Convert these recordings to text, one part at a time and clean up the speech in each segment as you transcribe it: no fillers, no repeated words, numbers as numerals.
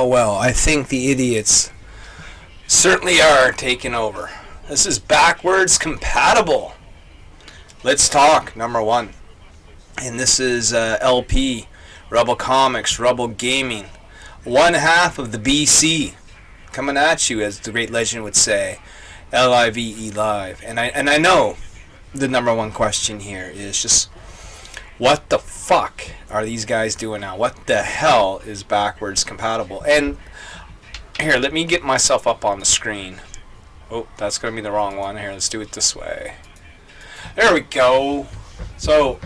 Well, I think the idiots certainly are taking over. This is backwards compatible. Let's talk, number one. And this is LP, Rebel Comics, Rebel Gaming. One half of the BC. Coming at you, as the great legend would say. LIVE live. And I know the number one question here is just, what the fuck are these guys doing now? What the hell is backwards compatible? And here, let me get myself up on the screen. Oh, that's going to be the wrong one. Here, let's do it this way. There we go. So,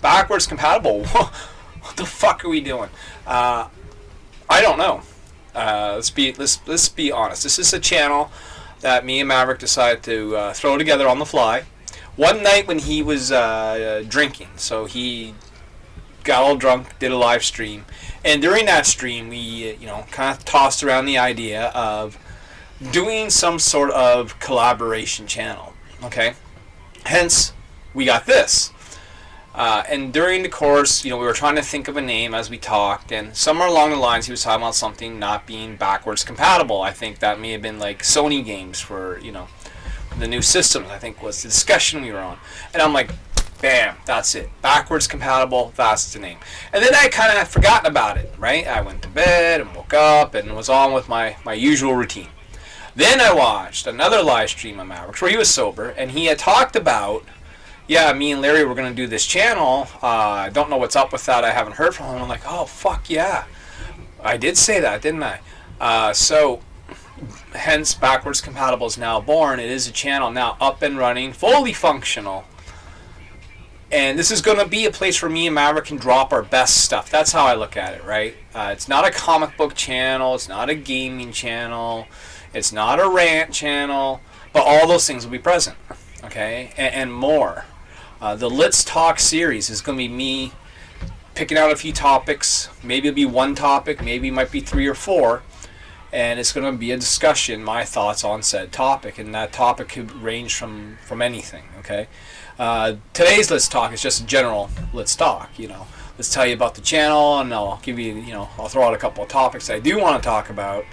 backwards compatible. What the fuck are we doing? I don't know. Let's be honest. This is a channel that me and Maverick decided to throw together on the fly. One night when he was drinking, so he got all drunk, did a live stream, and during that stream we, kind of tossed around the idea of doing some sort of collaboration channel. Okay, hence we got this. And during the course, we were trying to think of a name as we talked, and somewhere along the lines he was talking about something not being backwards compatible. I think that may have been like Sony games for, the new systems, I think was the discussion we were on. And I'm like, bam, that's it. Backwards compatible, that's the name. And then I kind of forgotten about it, right? I went to bed and woke up and was on with my usual routine. Then I watched another live stream of Mavericks where he was sober, and he had talked about yeah, me and Larry were going to do this channel. I don't know what's up with that. I haven't heard from him. I'm like, oh, fuck yeah. I did say that, didn't I? So, hence, Backwards Compatible is now born. It is a channel now up and running, fully functional. And this is going to be a place where me and Maverick can drop our best stuff. That's how I look at it, right? It's not a comic book channel. It's not a gaming channel. It's not a rant channel. But all those things will be present, okay? And more. The Let's Talk series is going to be me picking out a few topics. Maybe it'll be one topic. Maybe it might be 3 or 4. And it's going to be a discussion, my thoughts on said topic. And that topic could range from anything, okay? Today's Let's Talk is just a general Let's Talk, Let's tell you about the channel, and I'll give you, I'll throw out a couple of topics I do want to talk about.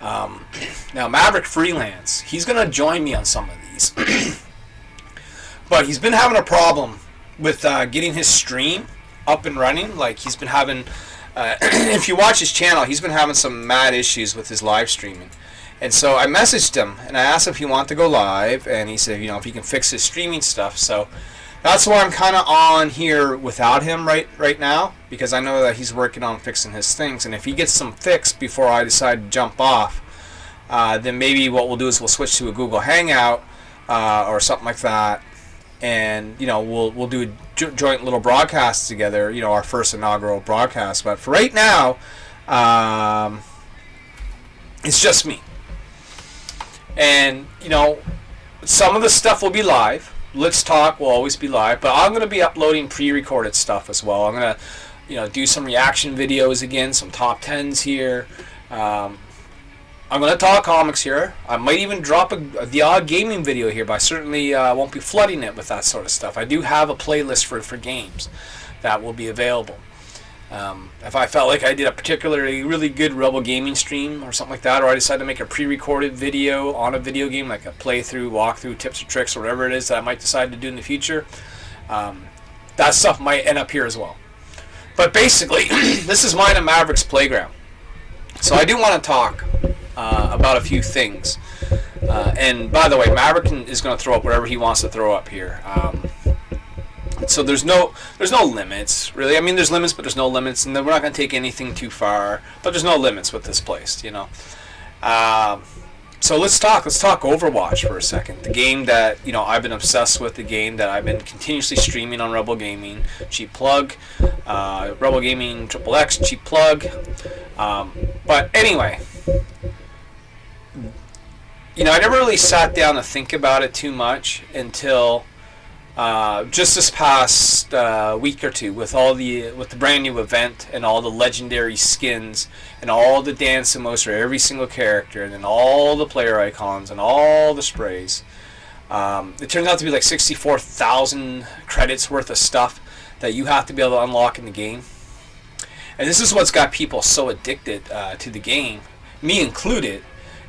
Now, Maverick Freelance, he's going to join me on some of these. But he's been having a problem with getting his stream up and running. Like, he's been having, if you watch his channel, he's been having some mad issues with his live streaming. And so I messaged him, and I asked him if he wanted to go live, and he said, if he can fix his streaming stuff. So that's why I'm kind of on here without him right now, because I know that he's working on fixing his things. And if he gets some fixed before I decide to jump off, then maybe what we'll do is we'll switch to a Google Hangout or something like that, and we'll do a joint little broadcast together. Our first inaugural broadcast. But for right now, it's just me. And, some of the stuff will be live. Let's Talk will always be live. But I'm going to be uploading pre-recorded stuff as well. I'm going to, do some reaction videos again, some top 10s here. I'm going to talk comics here. I might even drop the odd gaming video here, but I certainly won't be flooding it with that sort of stuff. I do have a playlist for games that will be available. If I felt like I did a particularly really good Rebel Gaming stream or something like that, or I decided to make a pre-recorded video on a video game, like a playthrough, walkthrough, tips or tricks, or whatever it is that I might decide to do in the future, that stuff might end up here as well. But basically, this is mine and Maverick's playground. So I do want to talk about a few things. And by the way, Maverick is going to throw up whatever he wants to throw up here. So there's no limits, really. I mean, there's limits, but there's no limits, and then we're not going to take anything too far. But there's no limits with this place, So let's talk Overwatch for a second. The game that I've been obsessed with, the game that I've been continuously streaming on Rebel Gaming. Cheap plug, Rebel Gaming XXX, cheap plug. But anyway, I never really sat down to think about it too much until just this past week or two, with the brand new event and all the legendary skins and all the dance emotes for every single character, and then all the player icons and all the sprays. It turns out to be like 64,000 credits worth of stuff that you have to be able to unlock in the game. And this is what's got people so addicted to the game, me included,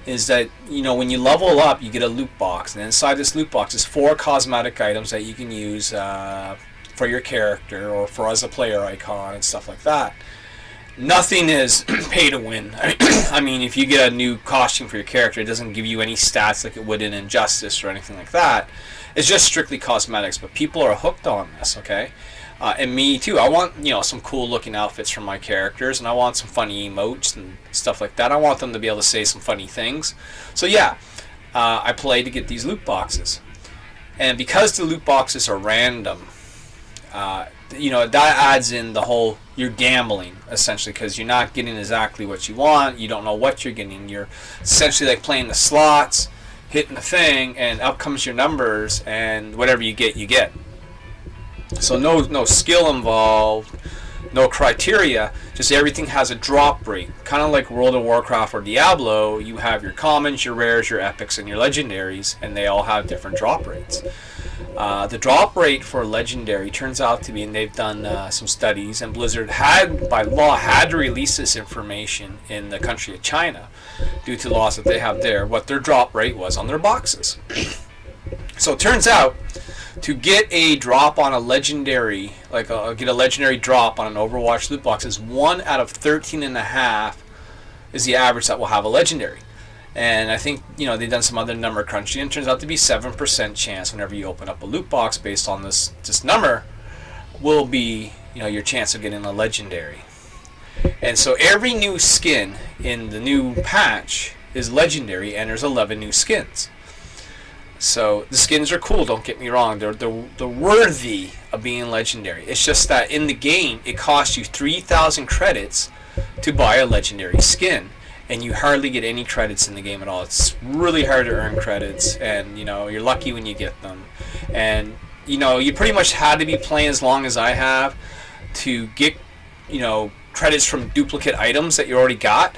is that when you level up, you get a loot box, and inside this loot box is 4 cosmetic items that you can use for your character or for as a player icon and stuff like that. Nothing is pay to win. I mean, if you get a new costume for your character, it doesn't give you any stats like it would in Injustice or anything like that. It's just strictly cosmetics, but people are hooked on this, okay? And me too. I want some cool looking outfits for my characters, and I want some funny emotes and stuff like that. I want them to be able to say some funny things. So yeah, I play to get these loot boxes, and because the loot boxes are random, that adds in the whole, you're gambling essentially, because you're not getting exactly what you want. You don't know what you're getting. You're essentially like playing the slots, hitting the thing, and up comes your numbers, and whatever you get, you get. So no skill involved, no criteria, just everything has a drop rate. Kind of like World of Warcraft or Diablo, you have your commons, your rares, your epics, and your legendaries, and they all have different drop rates. The drop rate for legendary turns out to be, and they've done some studies, and Blizzard by law had to release this information in the country of China due to laws that they have there, what their drop rate was on their boxes. So it turns out, to get a drop on a legendary, get a legendary drop on an Overwatch loot box, is 1 out of 13.5 is the average that will have a legendary. And I think, they've done some other number crunching, and it turns out to be 7% chance whenever you open up a loot box based on this number will be, your chance of getting a legendary. And so every new skin in the new patch is legendary, and there's 11 new skins. So the skins are cool, don't get me wrong. They're worthy of being legendary. It's just that in the game, it costs you 3,000 credits to buy a legendary skin. And you hardly get any credits in the game at all. It's really hard to earn credits, and you're lucky when you get them. And you pretty much had to be playing as long as I have to get credits from duplicate items that you already got.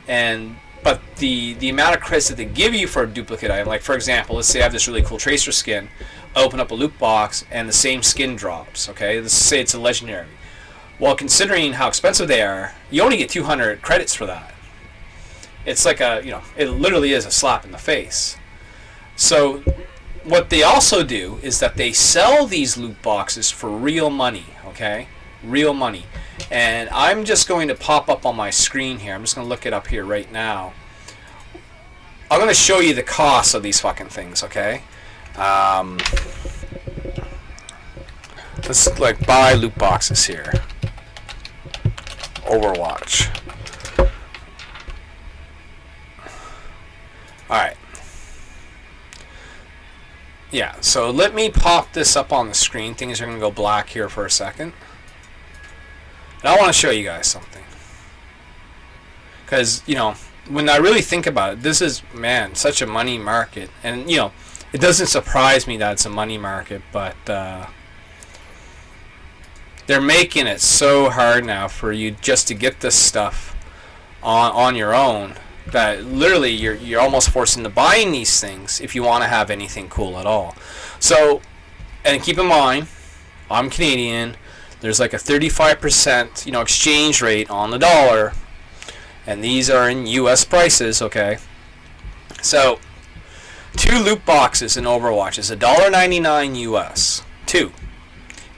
But the amount of credits that they give you for a duplicate item, like for example, let's say I have this really cool Tracer skin, I open up a loot box and the same skin drops. Okay, let's say it's a legendary. Well, considering how expensive they are, you only get 200 credits for that. It's like it literally is a slap in the face. So what they also do is that they sell these loot boxes for real money, okay? Real money. And I'm just going to pop up on my screen here. I'm just going to look it up here right now. I'm going to show you the cost of these fucking things, okay? Let's buy loot boxes here. Overwatch. Alright. Yeah, so let me pop this up on the screen. Things are going to go black here for a second. And I want to show you guys something. Because, when I really think about it, this is, man, such a money market. And, it doesn't surprise me that it's a money market, but they're making it so hard now for you just to get this stuff on your own, that literally you're almost forced into buying these things if you want to have anything cool at all. So, and keep in mind, I'm Canadian. There's like a 35% exchange rate on the dollar, and these are in U.S. prices. Okay, so 2 loot boxes in Overwatch is $1.99 U.S. 2.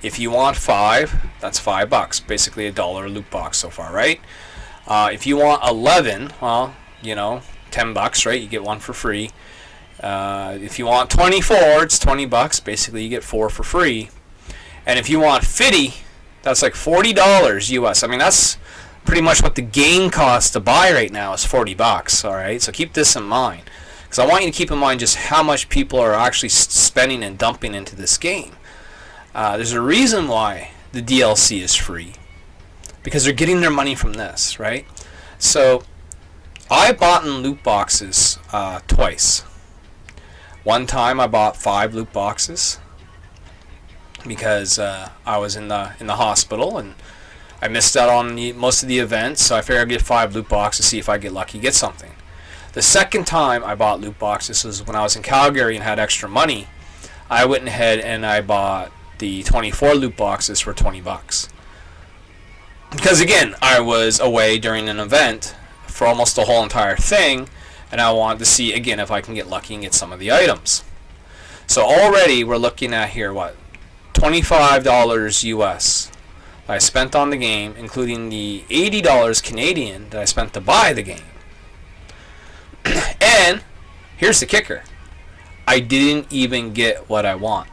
If you want 5, that's $5. Basically $1 loot box so far, right? If you want 11, well, $10, right? You get 1 for free. If you want 24, it's $20. Basically, you get 4 for free. And if you want 50, that's like $40 US. I mean, that's pretty much what the game costs to buy right now is $40. All right, so keep this in mind, because I want you to keep in mind just how much people are actually spending and dumping into this game. There's a reason why the DLC is free, because they're getting their money from this, right? So I bought in loot boxes twice. One time I bought 5 loot boxes because I was in the hospital and I missed out on most of the events, so I figured I'd get 5 loot boxes to see if I get lucky, get something. The second time I bought loot boxes was when I was in Calgary and had extra money. I went ahead and I bought the 24 loot boxes for $20. Because again, I was away during an event for almost the whole entire thing, and I wanted to see again if I can get lucky and get some of the items. So already we're looking at here, what, $25 US that I spent on the game, including the $80 Canadian that I spent to buy the game. And here's the kicker, I didn't even get what I want.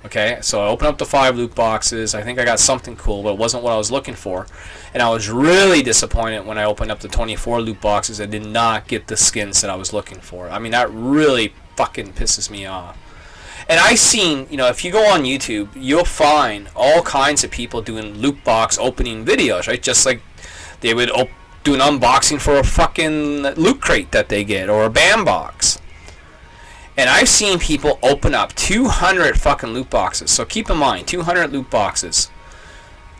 Okay, so I opened up the 5 loot boxes. I think I got something cool, but it wasn't what I was looking for. And I was really disappointed when I opened up the 24 loot boxes. I did not get the skins that I was looking for. I mean, that really fucking pisses me off. And I've seen, if you go on YouTube, you'll find all kinds of people doing loot box opening videos, right? Just like they would do an unboxing for a fucking loot crate that they get, or a BAM box. And I've seen people open up 200 fucking loot boxes. So keep in mind, 200 loot boxes,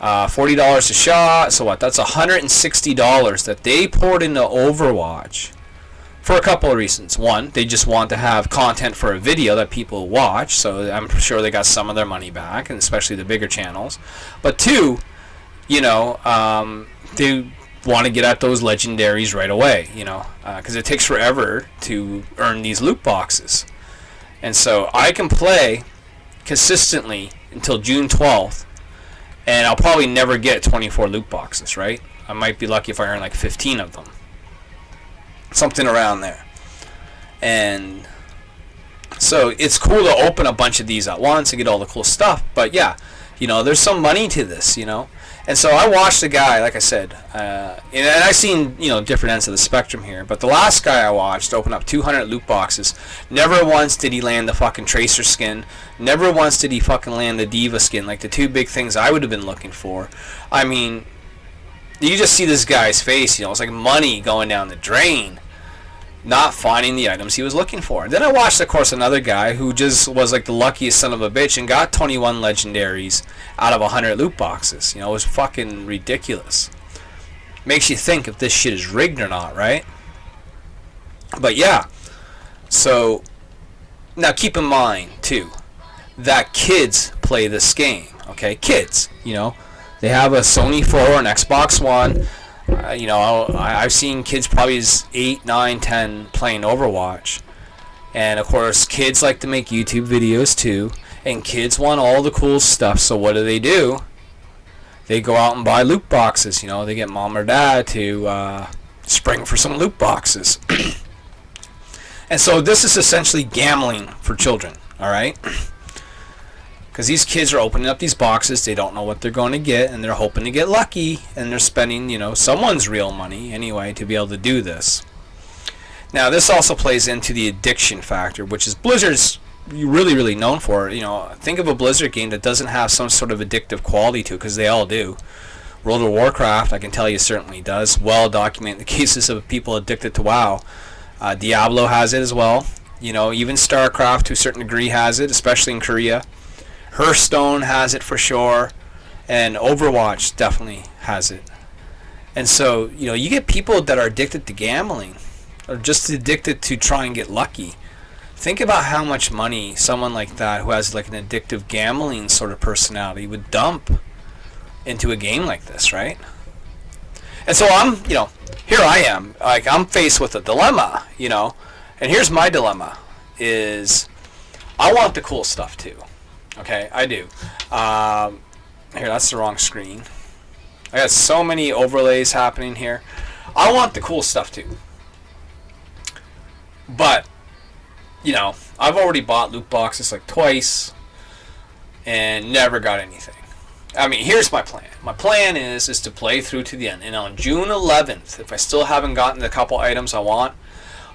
$40 a shot. So what? That's $160 that they poured into Overwatch for a couple of reasons. One, they just want to have content for a video that people watch. So I'm sure they got some of their money back, and especially the bigger channels. But two, they want to get at those legendaries right away, because it takes forever to earn these loot boxes. And so I can play consistently until June 12th, and I'll probably never get 24 loot boxes, right? I might be lucky if I earn like 15 of them. Something around there. And so it's cool to open a bunch of these at once and get all the cool stuff. But yeah, there's some money to this, And so I watched a guy, like I said, and I've seen, different ends of the spectrum here. But the last guy I watched open up 200 loot boxes. Never once did he land the fucking Tracer skin. Never once did he fucking land the Diva skin, like the two big things I would have been looking for. I mean, you just see this guy's face, it's like money going down the drain, not finding the items he was looking for. Then I watched, of course, another guy who just was like the luckiest son of a bitch and got 21 legendaries out of 100 loot boxes. It was fucking ridiculous. Makes you think if this shit is rigged or not, right? But yeah, so now keep in mind too that kids play this game. Okay, kids, they have a Sony 4 or an Xbox One. I've seen kids probably as 8, 9, 10 playing Overwatch. And of course, kids like to make YouTube videos too. And kids want all the cool stuff. So what do? They go out and buy loot boxes. They get mom or dad to spring for some loot boxes. And so this is essentially gambling for children. Alright? Because these kids are opening up these boxes, they don't know what they're going to get, and they're hoping to get lucky, and they're spending, someone's real money anyway to be able to do this. Now, this also plays into the addiction factor, which is Blizzard's really, really known for. Think of a Blizzard game that doesn't have some sort of addictive quality to it, because they all do. World of Warcraft, I can tell you, certainly does. Well documented the cases of people addicted to WoW. Diablo has it as well. Even StarCraft, to a certain degree, has it, especially in Korea. Hearthstone has it for sure, and Overwatch definitely has it. And so, you get people that are addicted to gambling, or just addicted to try and get lucky. Think about how much money someone like that, who has like an addictive gambling sort of personality, would dump into a game like this, right? And so here I am, like I'm faced with a dilemma, and here's my dilemma, is I want the cool stuff too. Okay, I do. Here, that's the wrong screen. I got so many overlays happening here. I want the cool stuff too. But, I've already bought loot boxes like twice and never got anything. I mean, here's my plan. My plan is to play through to the end. And on June 11th, if I still haven't gotten the couple items I want,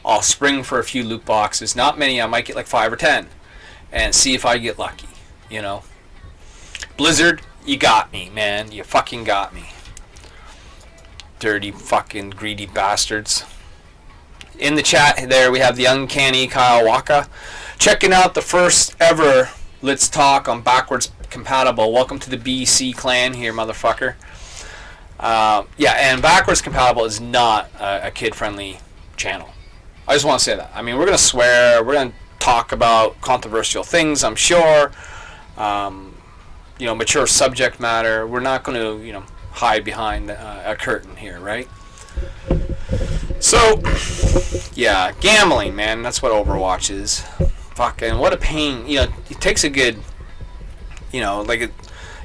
I'll spring for a few loot boxes. Not many, I might get like 5 or 10. And see if I get lucky. Blizzard, you got me, man. You fucking got me. Dirty fucking greedy bastards. In the chat there, we have the uncanny Kyle Waka checking out the first ever Let's Talk on Backwards Compatible. Welcome to the BC clan here, motherfucker. Yeah, and Backwards Compatible is not a kid-friendly channel. I just want to say that. I mean, we're going to swear, we're going to talk about controversial things, I'm sure. Mature subject matter. We're not going to, hide behind a curtain here, right? So, yeah, gambling, man. That's what Overwatch is. Fucking, what a pain. It takes a good, on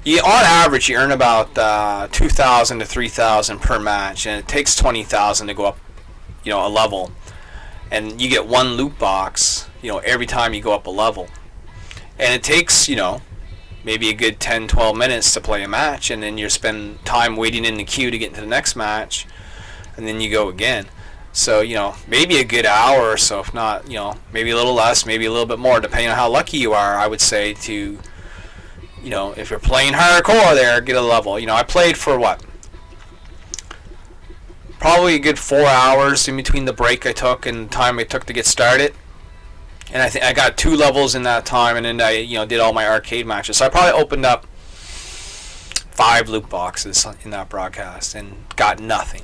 average, you earn about 2,000 to 3,000 per match, and it takes 20,000 to go up, a level. And you get one loot box, every time you go up a level. And it takes, maybe a good 10, 12 minutes to play a match, and then you spend time waiting in the queue to get into the next match, and then you go again. So, maybe a good hour or so, if not, maybe a little less, maybe a little bit more, depending on how lucky you are, I would say, to, if you're playing hardcore there, get a level. I played for what? Probably a good 4 hours in between the break I took and the time it took to get started. And I think I got 2 levels in that time, and then I, did all my arcade matches. So I probably opened up 5 loot boxes in that broadcast and got nothing.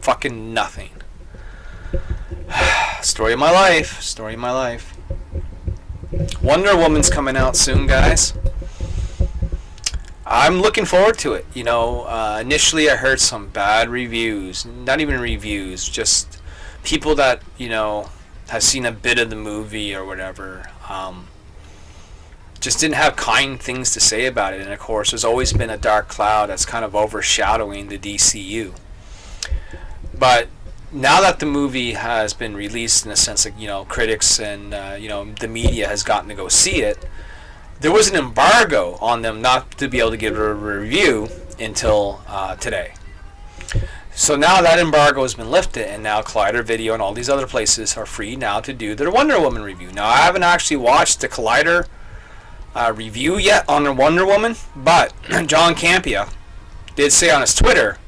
Fucking nothing. Story of my life. Story of my life. Wonder Woman's coming out soon, guys. I'm looking forward to it. Initially I heard some bad reviews. Not even reviews, just people that, have seen a bit of the movie or whatever, just didn't have kind things to say about it. And of course, there's always been a dark cloud that's kind of overshadowing the DCU. But now that the movie has been released, in a sense, like, critics and the media has gotten to go see it, there was an embargo on them not to be able to give a review until today. So now that embargo has been lifted, and now Collider Video and all these other places are free now to do their Wonder Woman review. Now, I haven't actually watched the Collider review yet on the Wonder Woman, but John Campea did say on his Twitter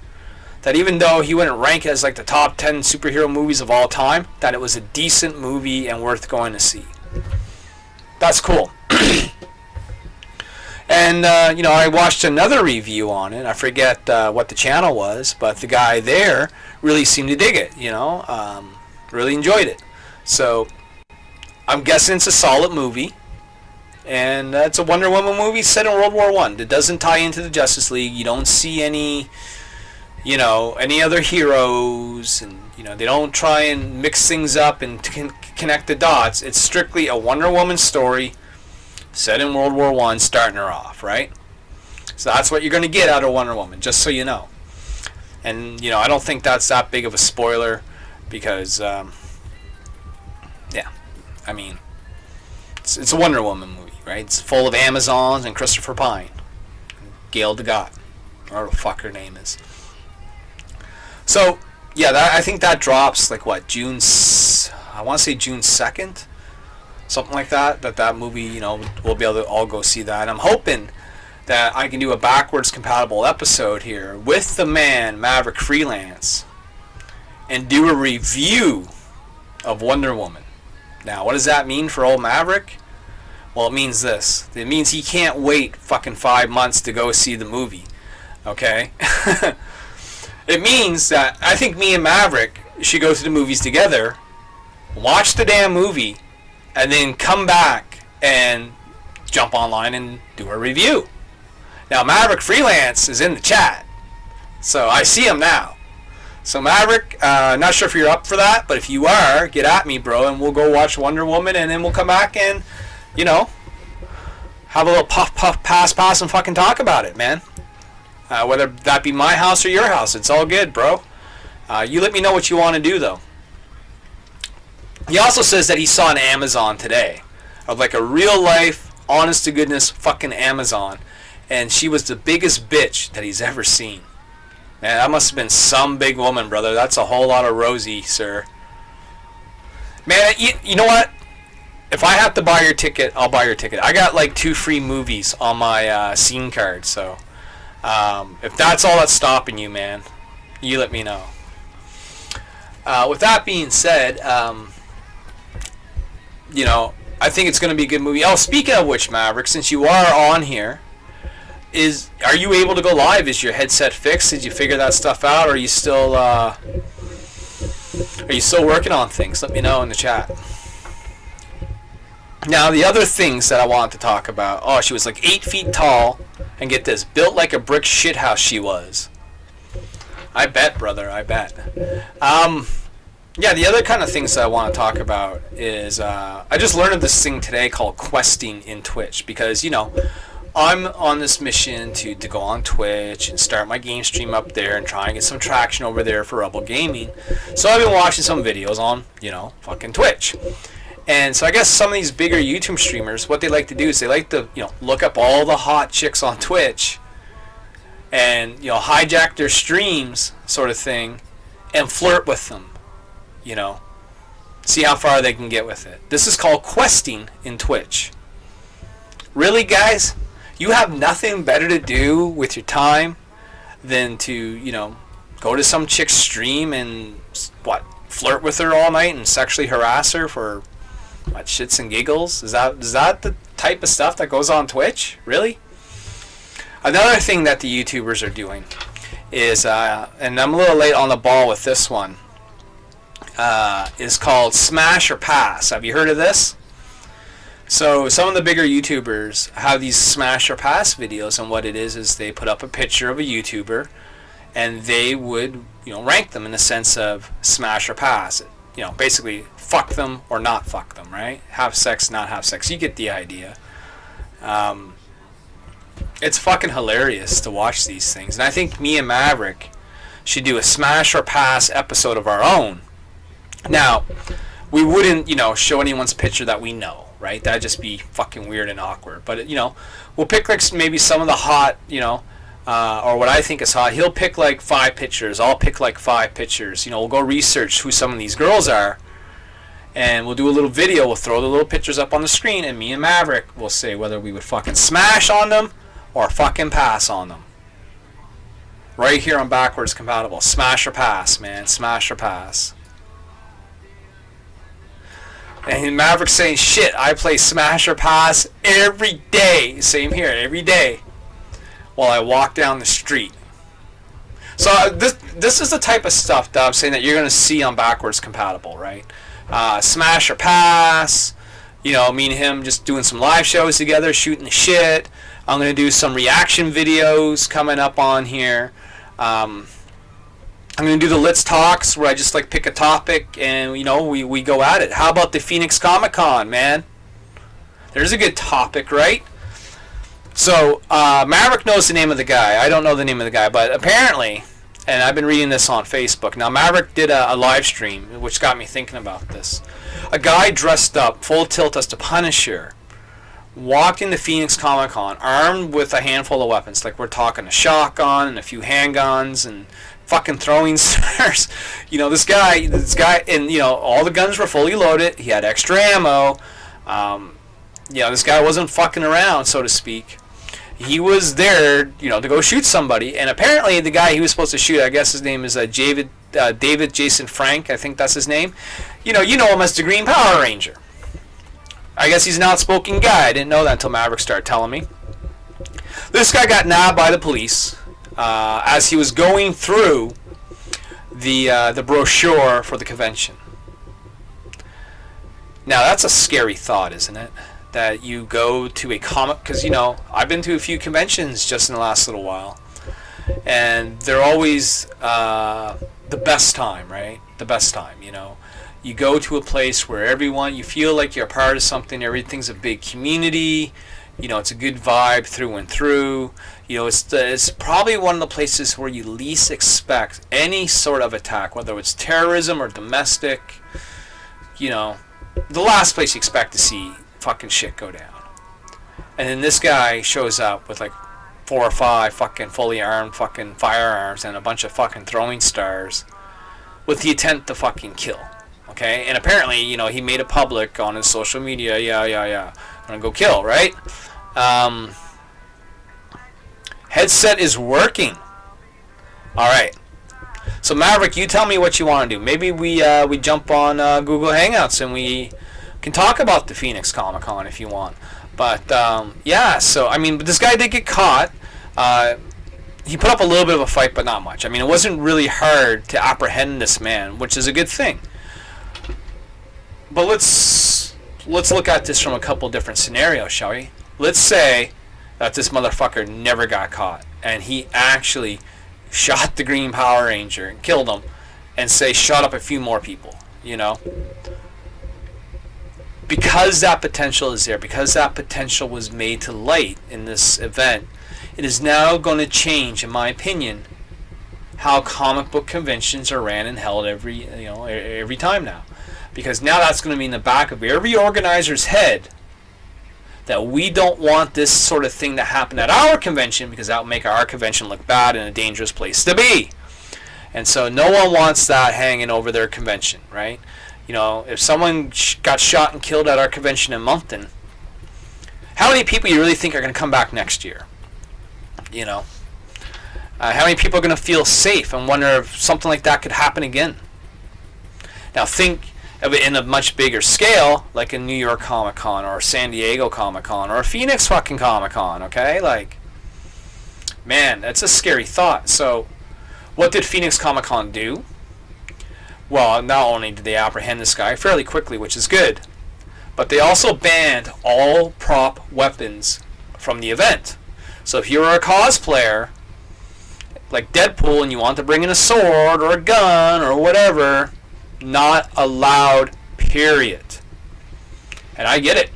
that even though he wouldn't rank it as like the top 10 superhero movies of all time, that it was a decent movie and worth going to see. That's cool. And, I watched another review on it. I forget what the channel was, but the guy there really seemed to dig it, really enjoyed it. So, I'm guessing it's a solid movie. And it's a Wonder Woman movie set in World War I. It doesn't tie into the Justice League. You don't see any other heroes. And, they don't try and mix things up and connect the dots. It's strictly a Wonder Woman story set in World War I, starting her off, right? So that's what you're going to get out of Wonder Woman, just so you know. And, I don't think that's that big of a spoiler because, it's a Wonder Woman movie, right? It's full of Amazons and Christopher Pine. Gail Dugat, or what the fuck her name is. So, yeah, I think that drops, like, what, I want to say June 2nd? Something like that movie, we'll be able to all go see that. And I'm hoping that I can do a backwards compatible episode here with the man, Maverick Freelance, and do a review of Wonder Woman. Now, what does that mean for old Maverick? Well, it means this. It means he can't wait fucking 5 months to go see the movie. Okay? It means that I think me and Maverick should go to the movies together, watch the damn movie, and then come back and jump online and do a review. Now, Maverick Freelance is in the chat, so I see him now. So, Maverick, not sure if you're up for that, but if you are, get at me, bro, and we'll go watch Wonder Woman, and then we'll come back and, have a little puff, pass, and fucking talk about it, man. Whether that be my house or your house, it's all good, bro. You let me know what you want to do, though. He also says that he saw an Amazon today of like a real life, honest to goodness fucking Amazon, and she was the biggest bitch that he's ever seen. Man, that must have been some big woman, brother. That's a whole lot of Rosie, sir. Man, you know what? If I have to buy your ticket, I'll buy your ticket. I got like 2 free movies on my scene card, so if that's all that's stopping you, man, you let me know. With that being said, I think it's going to be a good movie. Oh, speaking of which, Maverick, since you are on here, are you able to go live? Is your headset fixed? Did you figure that stuff out? Or are you still working on things? Let me know in the chat. Now, the other things that I wanted to talk about. Oh, she was like 8 feet tall, and get this, built like a brick shithouse she was. I bet, brother, I bet. Yeah, the other kind of things that I want to talk about is I just learned of this thing today called questing in Twitch because, I'm on this mission to go on Twitch and start my game stream up there and try and get some traction over there for Rebel Gaming. So I've been watching some videos on, fucking Twitch. And so I guess some of these bigger YouTube streamers, what they like to do is they like to, look up all the hot chicks on Twitch and, hijack their streams sort of thing and flirt with them. See how far they can get with it. This is called questing in Twitch. Really, guys? You have nothing better to do with your time than to, go to some chick's stream and, flirt with her all night and sexually harass her for, shits and giggles? Is that the type of stuff that goes on Twitch? Really? Another thing that the YouTubers are doing is, and I'm a little late on the ball with this one, is called Smash or Pass. Have you heard of this? So some of the bigger YouTubers have these Smash or Pass videos, and what it is they put up a picture of a YouTuber, and they would, rank them in the sense of smash or pass. Basically fuck them or not fuck them, right? Have sex, not have sex. You get the idea. It's fucking hilarious to watch these things, and I think me and Maverick should do a smash or pass episode of our own. Now, we wouldn't, show anyone's picture that we know, right? That'd just be fucking weird and awkward. But, we'll pick like maybe some of the hot, or what I think is hot. He'll pick like 5 pictures. I'll pick like 5 pictures. We'll go research who some of these girls are. And we'll do a little video. We'll throw the little pictures up on the screen. And me and Maverick will say whether we would fucking smash on them or fucking pass on them. Right here on Backwards Compatible. Smash or pass, man. Smash or pass. And Maverick's saying, shit, I play smash or pass every day. Same here, every day. While I walk down the street. So this is the type of stuff that I'm saying that you're going to see on Backwards Compatible, right? Smash or pass. Me and him just doing some live shows together, shooting the shit. I'm going to do some reaction videos coming up on here. I'm going to do the Let's Talks where I just like pick a topic and, we go at it. How about the Phoenix Comic Con, man? There's a good topic, right? So, Maverick knows the name of the guy. I don't know the name of the guy, but apparently, and I've been reading this on Facebook. Now, Maverick did a live stream, which got me thinking about this. A guy dressed up, full tilt as the Punisher, walked into Phoenix Comic Con armed with a handful of weapons. Like, we're talking a shotgun and a few handguns and fucking throwing stars. This guy, and, all the guns were fully loaded. He had extra ammo. This guy wasn't fucking around, so to speak. He was there, to go shoot somebody. And apparently the guy he was supposed to shoot, I guess his name is David Jason Frank. I think that's his name. You know him as the Green Power Ranger. I guess he's an outspoken guy. I didn't know that until Maverick started telling me. This guy got nabbed by the police as he was going through the brochure for the convention. Now, that's a scary thought, isn't it? That you go to a comic, because I've been to a few conventions just in the last little while, and they're always the best time, right? The best time. You go to a place where you feel like you're a part of something. Everything's a big community. It's a good vibe through and through. It's probably one of the places where you least expect any sort of attack, whether it's terrorism or domestic. The last place you expect to see fucking shit go down. And then this guy shows up with like 4 or 5 fucking fully armed fucking firearms and a bunch of fucking throwing stars with the intent to fucking kill. Okay? And apparently, he made it public on his social media. Yeah. I'm gonna go kill, right? Headset is working. Alright. So Maverick, you tell me what you want to do. Maybe we jump on Google Hangouts and we can talk about the Phoenix Comic Con if you want. But but this guy did get caught. He put up a little bit of a fight, but not much. It wasn't really hard to apprehend this man, which is a good thing. But let's look at this from a couple different scenarios, shall we? Let's say that this motherfucker never got caught and he actually shot the Green Power Ranger and killed him, and say shot up a few more people, Because that potential is there, because that potential was made to light in this event, it is now going to change, in my opinion, how comic book conventions are ran and held every time now. Because now that's going to be in the back of every organizer's head that we don't want this sort of thing to happen at our convention, because that will make our convention look bad and a dangerous place to be. And so no one wants that hanging over their convention, right? If someone got shot and killed at our convention in Moncton, how many people you really think are going to come back next year? How many people are going to feel safe and wonder if something like that could happen again? Now think of it in a much bigger scale, like a New York Comic Con or a San Diego Comic Con or a Phoenix fucking Comic Con, okay? Man, that's a scary thought. So, what did Phoenix Comic Con do? Well, not only did they apprehend this guy fairly quickly, which is good, but they also banned all prop weapons from the event. So if you were a cosplayer, like Deadpool, and you want to bring in a sword or a gun or whatever, not allowed, period. And I get it.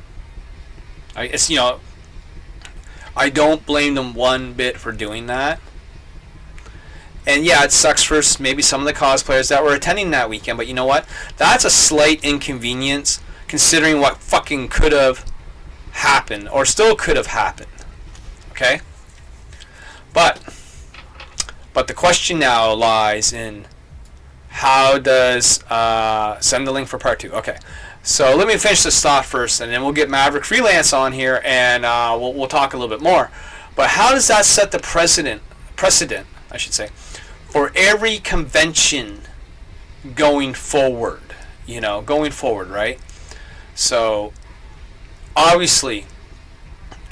I don't blame them one bit for doing that. And yeah, it sucks for maybe some of the cosplayers that were attending that weekend, but you know what? That's a slight inconvenience considering what fucking could have happened or still could have happened. Okay? But the question now lies in how does send the link for part 2. Okay. So let me finish this thought first, and then we'll get Maverick Freelance on here, and we'll talk a little bit more. But how does that set the precedent, I should say, for every convention going forward? Going forward, right? So obviously,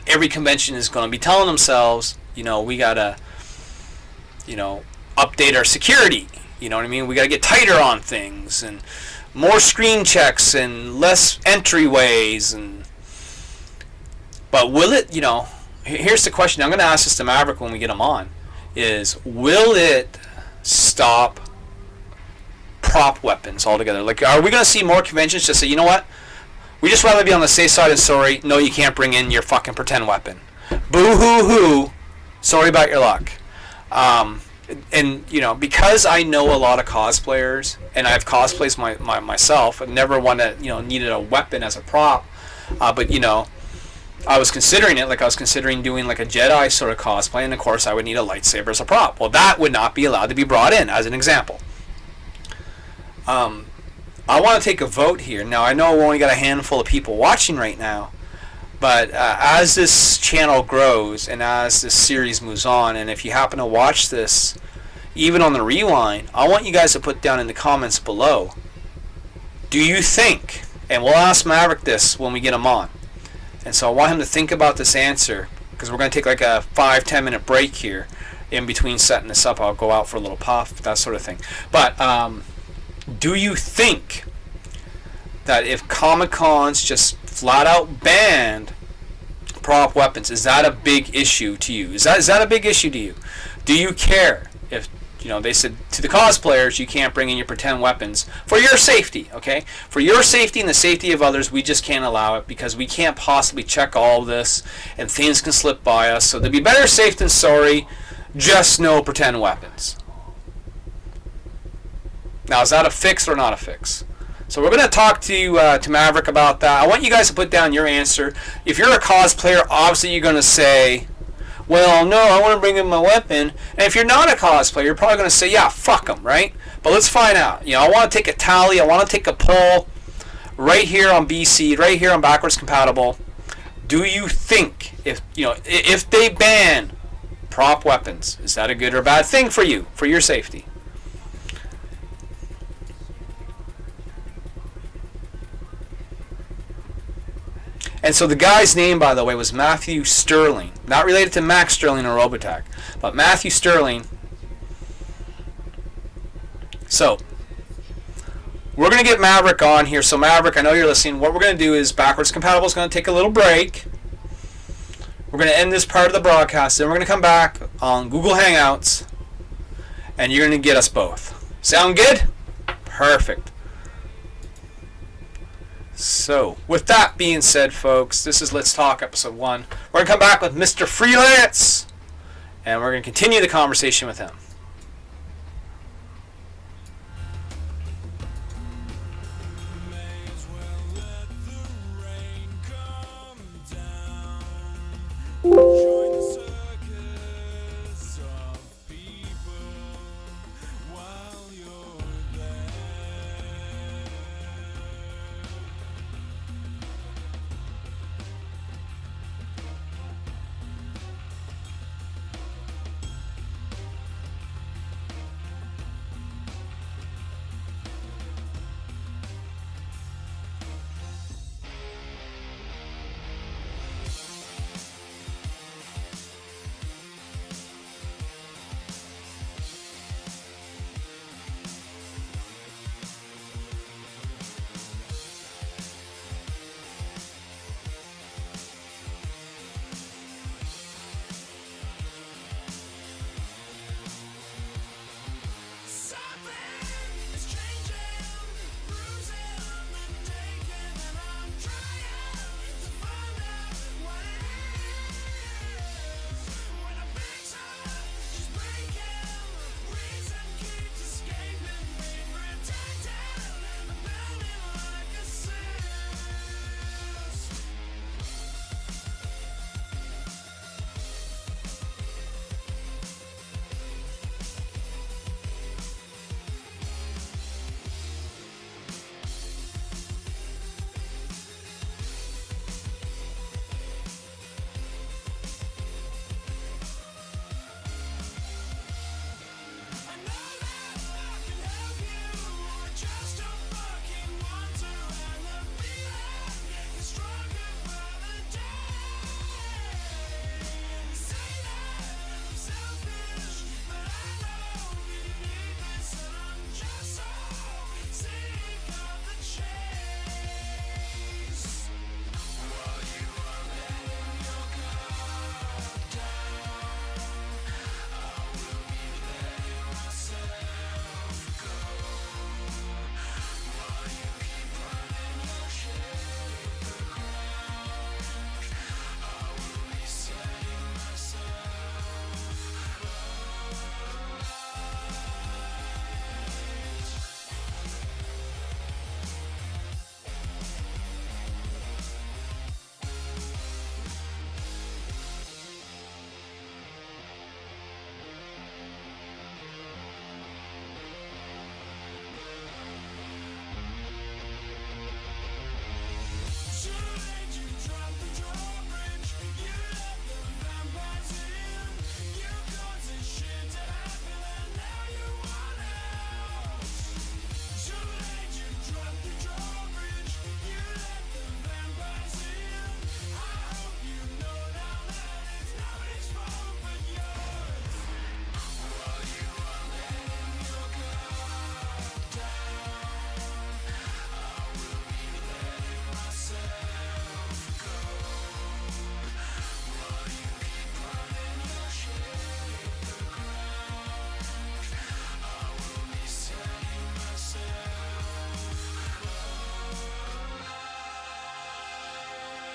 every convention is going to be telling themselves, we gotta, update our security. You know what I mean? We gotta get tighter on things and more screen checks and less entryways. But will it? Here's the question. I'm going to ask this to Maverick when we get him on. Will it stop prop weapons altogether? Like, are we going to see more conventions just say, you know what? We just rather be on the safe side and sorry. No, you can't bring in your fucking pretend weapon. Boo hoo hoo. Sorry about your luck. And because I know a lot of cosplayers, and I've cosplayed myself, I've never one that needed a weapon as a prop, but I was considering it. Like I was considering doing like a Jedi sort of cosplay, and of course I would need a lightsaber as a prop. Well, that would not be allowed to be brought in as an example. I want to take a vote here. Now I know we only got a handful of people watching right now. But as this channel grows and as this series moves on, and if you happen to watch this, even on the rewind, I want you guys to put down in the comments below, do you think, and we'll ask Maverick this when we get him on, and so I want him to think about this answer, because we're going to take like a 5-10 minute break here in between setting this up. I'll go out for a little puff, that sort of thing. But do you think that if Comic-Cons just flat out banned prop weapons, is that a big issue to you? Is that a big issue to you? Do you care if they said to the cosplayers you can't bring in your pretend weapons for your safety? Okay, for your safety and the safety of others, we just can't allow it because we can't possibly check all of this and things can slip by us. So to be better safe than sorry, just no pretend weapons. Now, is that a fix or not a fix? So we're going to talk to Maverick about that. I want you guys to put down your answer. If you're a cosplayer, obviously you're going to say, well, no, I want to bring in my weapon. And if you're not a cosplayer, you're probably going to say, yeah, fuck them, right? But let's find out. I want to take a tally. I want to take a poll right here on BC, right here on Backwards Compatible. Do you think if they ban prop weapons, is that a good or bad thing for you, for your safety? And so the guy's name, by the way, was Matthew Sterling. Not related to Max Sterling or Robotech, but Matthew Sterling. So, we're going to get Maverick on here. So Maverick, I know you're listening. What we're going to do is Backwards Compatible is going to take a little break. We're going to end this part of the broadcast. Then we're going to come back on Google Hangouts. And you're going to get us both. Sound good? Perfect. So, with that being said, folks, this is Let's Talk Episode 1. We're going to come back with Mr. Freelance, and we're going to continue the conversation with him.